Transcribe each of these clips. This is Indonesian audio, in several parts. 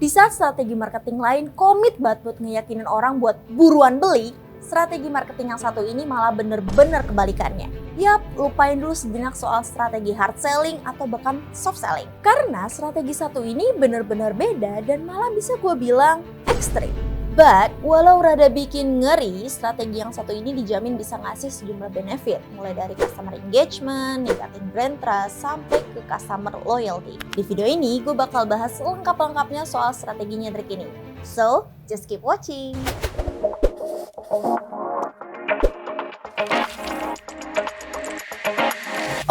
Di saat strategi marketing lain komit banget buat ngeyakinin orang buat buruan beli, strategi marketing yang satu ini malah bener-bener kebalikannya. Yap, lupain dulu sejenak soal strategi hard selling atau bahkan soft selling. Karena strategi satu ini bener-bener beda dan malah bisa gue bilang ekstrim. But, walau rada bikin ngeri, strategi yang satu ini dijamin bisa ngasih sejumlah benefit. Mulai dari customer engagement, ningkatin brand trust, sampai ke customer loyalty. Di video ini, gue bakal bahas lengkap-lengkapnya soal strategi nyentrik ini. So, just keep watching!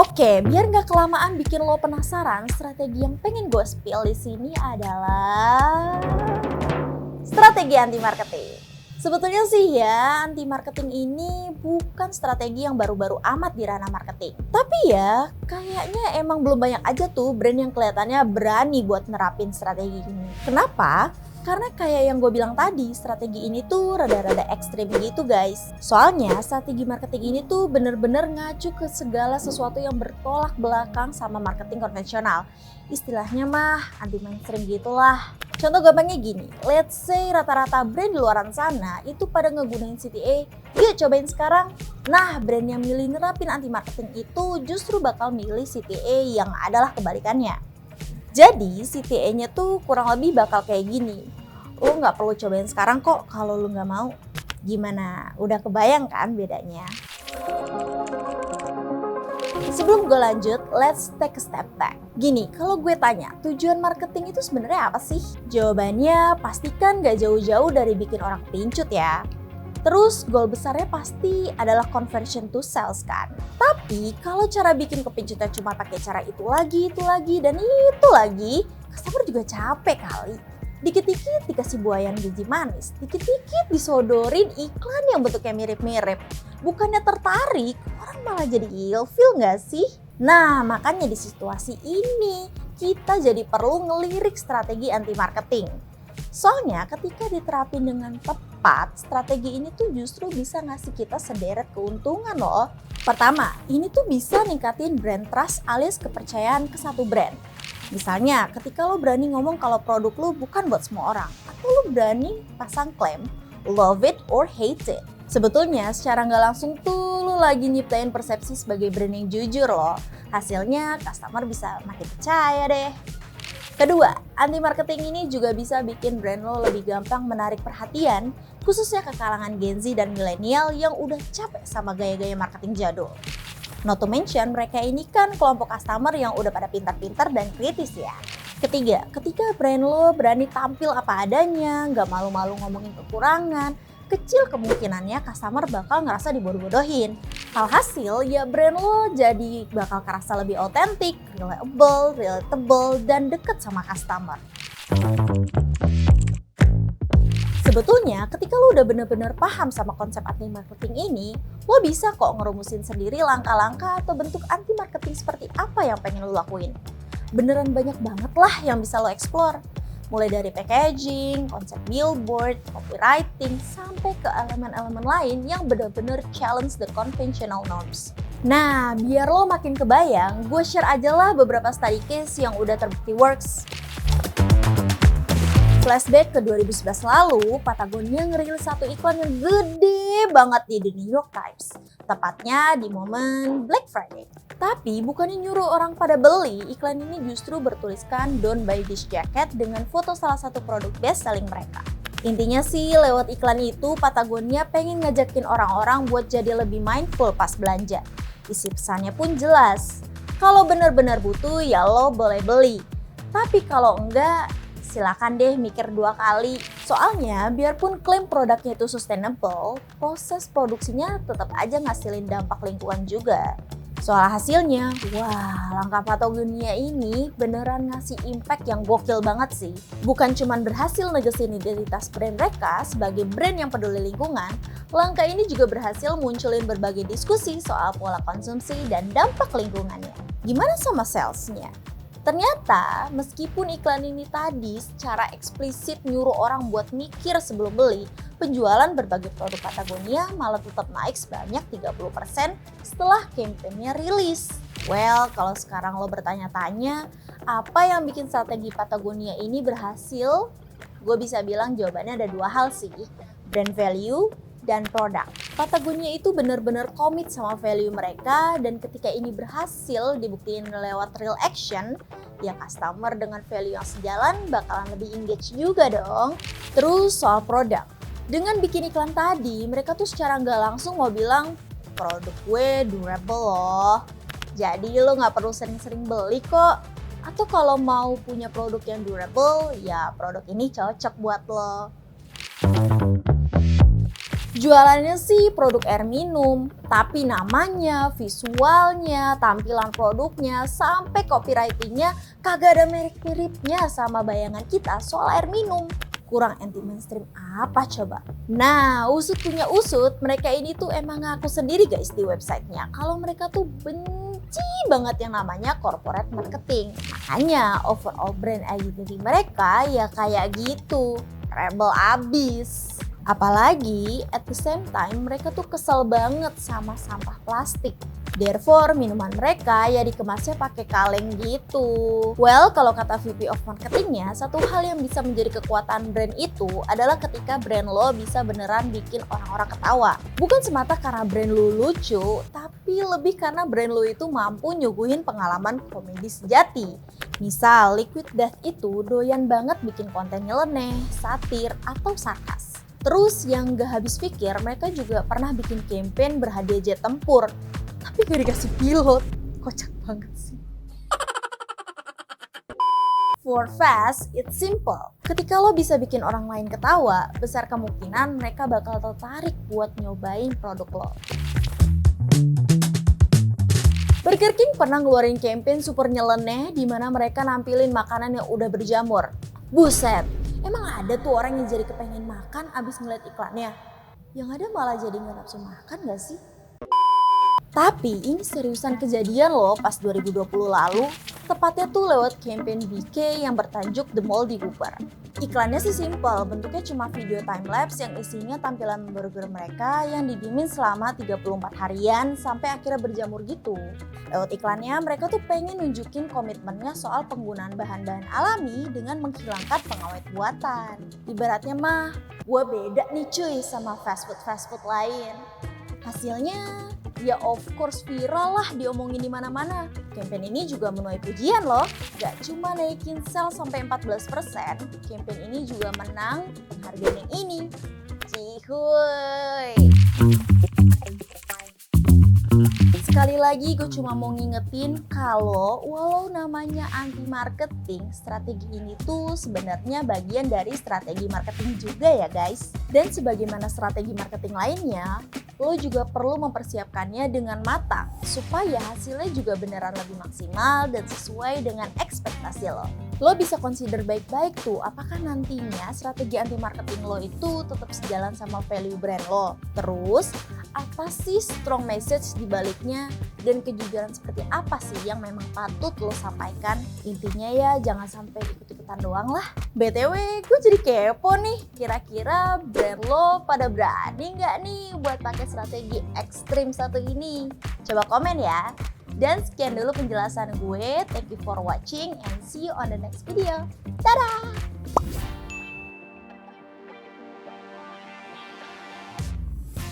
Oke, biar nggak kelamaan bikin lo penasaran, strategi yang pengen gue spill di sini adalah strategi anti-marketing. Sebetulnya sih ya, anti-marketing ini bukan strategi yang baru-baru amat di ranah marketing. Tapi ya, kayaknya emang belum banyak aja tuh brand yang kelihatannya berani buat nerapin strategi ini. Kenapa? Karena kayak yang gue bilang tadi, strategi ini tuh rada-rada ekstrim gitu guys. Soalnya strategi marketing ini tuh bener-bener ngacu ke segala sesuatu yang bertolak belakang sama marketing konvensional. Istilahnya mah anti mainstream gitulah. Contoh gampangnya gini, let's say rata-rata brand di luaran sana itu pada ngegunain CTA, yuk cobain sekarang. Nah, brand yang milih nerapin anti marketing itu justru bakal milih CTA yang adalah kebalikannya. Jadi CTA-nya tuh kurang lebih bakal kayak gini. Lo nggak perlu cobain sekarang kok kalau lo nggak mau. Gimana? Udah kebayang kan bedanya? Sebelum gue lanjut, let's take a step back. Gini, kalau gue tanya, tujuan marketing itu sebenarnya apa sih? Jawabannya pastikan gak jauh-jauh dari bikin orang pincut ya. Terus goal besarnya pasti adalah conversion to sales kan. Tapi kalau cara bikin kepincutan cuma pakai cara itu lagi, dan itu lagi, customer juga capek kali. Dikit-dikit dikasih buayan biji manis, dikit-dikit disodorin iklan yang bentuknya mirip-mirip. Bukannya tertarik, orang malah jadi ilfeel gak sih? Nah, makanya di situasi ini kita jadi perlu ngelirik strategi anti marketing. Soalnya ketika diterapin dengan tepat, strategi ini tuh justru bisa ngasih kita sederet keuntungan loh. Pertama, ini tuh bisa ningkatin brand trust alias kepercayaan ke satu brand. Misalnya ketika lo berani ngomong kalau produk lo bukan buat semua orang, atau lo berani pasang klaim, love it or hate it. Sebetulnya secara nggak langsung tuh lo lagi nyiptain persepsi sebagai brand yang jujur loh. Hasilnya customer bisa makin percaya deh. Kedua, anti-marketing ini juga bisa bikin brand lo lebih gampang menarik perhatian, khususnya ke kalangan Gen Z dan milenial yang udah capek sama gaya-gaya marketing jadul. Not to mention, mereka ini kan kelompok customer yang udah pada pintar-pintar dan kritis ya. Ketiga, ketika brand lo berani tampil apa adanya, nggak malu-malu ngomongin kekurangan, kecil kemungkinannya customer bakal ngerasa dibodoh-bodohin. Alhasil ya brand lo jadi bakal kerasa lebih otentik, reliable, relatable, dan deket sama customer. Sebetulnya ketika lo udah bener-bener paham sama konsep anti-marketing ini, lo bisa kok ngerumusin sendiri langkah-langkah atau bentuk anti-marketing seperti apa yang pengen lo lakuin. Beneran banyak banget lah yang bisa lo explore. Mulai dari packaging, konsep billboard, copywriting, sampai ke elemen-elemen lain yang benar-benar challenge the conventional norms. Nah, biar lo makin kebayang, gue share aja lah beberapa study case yang udah terbukti works. Flashback ke 2011 lalu, Patagonia ngerilis satu iklan yang gede banget di The New York Times. Tepatnya di momen Black Friday. Tapi bukannya nyuruh orang pada beli, iklan ini justru bertuliskan "Don't buy this jacket" dengan foto salah satu produk best selling mereka. Intinya sih lewat iklan itu Patagonia pengen ngajakin orang-orang buat jadi lebih mindful pas belanja. Isi pesannya pun jelas. Kalau benar-benar butuh ya lo boleh beli. Tapi kalau enggak, silakan deh mikir dua kali. Soalnya biarpun klaim produknya itu sustainable, proses produksinya tetap aja ngasilin dampak lingkungan juga. Soal hasilnya, wah langkah Patagonia ini beneran ngasih impact yang gokil banget sih. Bukan cuma berhasil negesin identitas brand mereka sebagai brand yang peduli lingkungan, langkah ini juga berhasil munculin berbagai diskusi soal pola konsumsi dan dampak lingkungannya. Gimana sama salesnya? Ternyata meskipun iklan ini tadi secara eksplisit nyuruh orang buat mikir sebelum beli, penjualan berbagai produk Patagonia malah tetap naik sebanyak 30% setelah kampanyenya rilis. Well, kalau sekarang lo bertanya-tanya, apa yang bikin strategi Patagonia ini berhasil? Gue bisa bilang jawabannya ada dua hal sih, brand value dan produk. Patagonia itu benar-benar komit sama value mereka, dan ketika ini berhasil dibuktiin lewat real action, ya customer dengan value yang sejalan bakalan lebih engage juga dong. Terus soal produk, dengan bikin iklan tadi, mereka tuh secara nggak langsung mau bilang, produk gue durable loh, jadi lo nggak perlu sering-sering beli kok. Atau kalau mau punya produk yang durable, ya produk ini cocok buat lo. Jualannya sih produk air minum, tapi namanya, visualnya, tampilan produknya, sampai copywritingnya kagak ada mirip-miripnya sama bayangan kita soal air minum. Kurang anti mainstream apa coba? Nah, usut punya usut, mereka ini tuh emang ngaku sendiri guys di websitenya kalau mereka tuh benci banget yang namanya corporate marketing. Makanya overall brand identity mereka ya kayak gitu, rebel abis. Apalagi at the same time mereka tuh kesel banget sama sampah plastik. Therefore minuman mereka ya dikemasnya pakai kaleng gitu. Well, kalau kata VP of Marketingnya, satu hal yang bisa menjadi kekuatan brand itu adalah ketika brand lo bisa beneran bikin orang-orang ketawa. Bukan semata karena brand lo lucu, tapi lebih karena brand lo itu mampu nyuguhin pengalaman komedi sejati. Misal Liquid Death itu doyan banget bikin konten nyeleneh, satir, atau sarkas. Terus yang gak habis pikir, mereka juga pernah bikin campaign berhadiah jet tempur, tapi gak dikasih pilot. Kocak banget sih. For fast, it's simple. Ketika lo bisa bikin orang lain ketawa, besar kemungkinan mereka bakal tertarik buat nyobain produk lo. Burger King pernah ngeluarin campaign super nyeleneh di mana mereka nampilin makanan yang udah berjamur. Buset, emang ada tuh orang yang jadi kepengen makan abis ngeliat iklannya? Yang ada malah jadi nggak nafsu makan gak sih? Tapi ini seriusan kejadian loh pas 2020 lalu, tepatnya tuh lewat campaign BK yang bertajuk The Moldy Whopper. Iklannya sih simple, bentuknya cuma video timelapse yang isinya tampilan burger mereka yang didiemin selama 34 harian sampai akhirnya berjamur gitu. Lewat iklannya mereka tuh pengen nunjukin komitmennya soal penggunaan bahan-bahan alami dengan menghilangkan pengawet buatan. Ibaratnya mah, gue beda nih cuy sama fast food lain. Hasilnya ya of course viral lah, diomongin di mana-mana. Campaign ini juga menuai pujian loh. Gak cuma naikin sales sampai 14%, campaign ini juga menang penghargaan yang ini. Cihuy. Sekali lagi gue cuma mau ngingetin kalau walau namanya anti marketing, strategi ini tuh sebenarnya bagian dari strategi marketing juga ya guys. Dan sebagaimana strategi marketing lainnya, lo juga perlu mempersiapkannya dengan matang supaya hasilnya juga beneran lebih maksimal dan sesuai dengan ekspektasi lo. Lo bisa consider baik-baik tuh apakah nantinya strategi anti marketing lo itu tetap sejalan sama value brand lo. Terus apa sih strong message di baliknya dan kejujuran seperti apa sih yang memang patut lo sampaikan. Intinya ya jangan sampai ikut-ikutan doang lah. BTW gue jadi kepo nih, kira-kira brand lo pada berani nggak nih buat pakai strategi ekstrim satu ini? Coba komen ya. Dan sekian dulu penjelasan gue. Thank you for watching and see you on the next video. Dadah!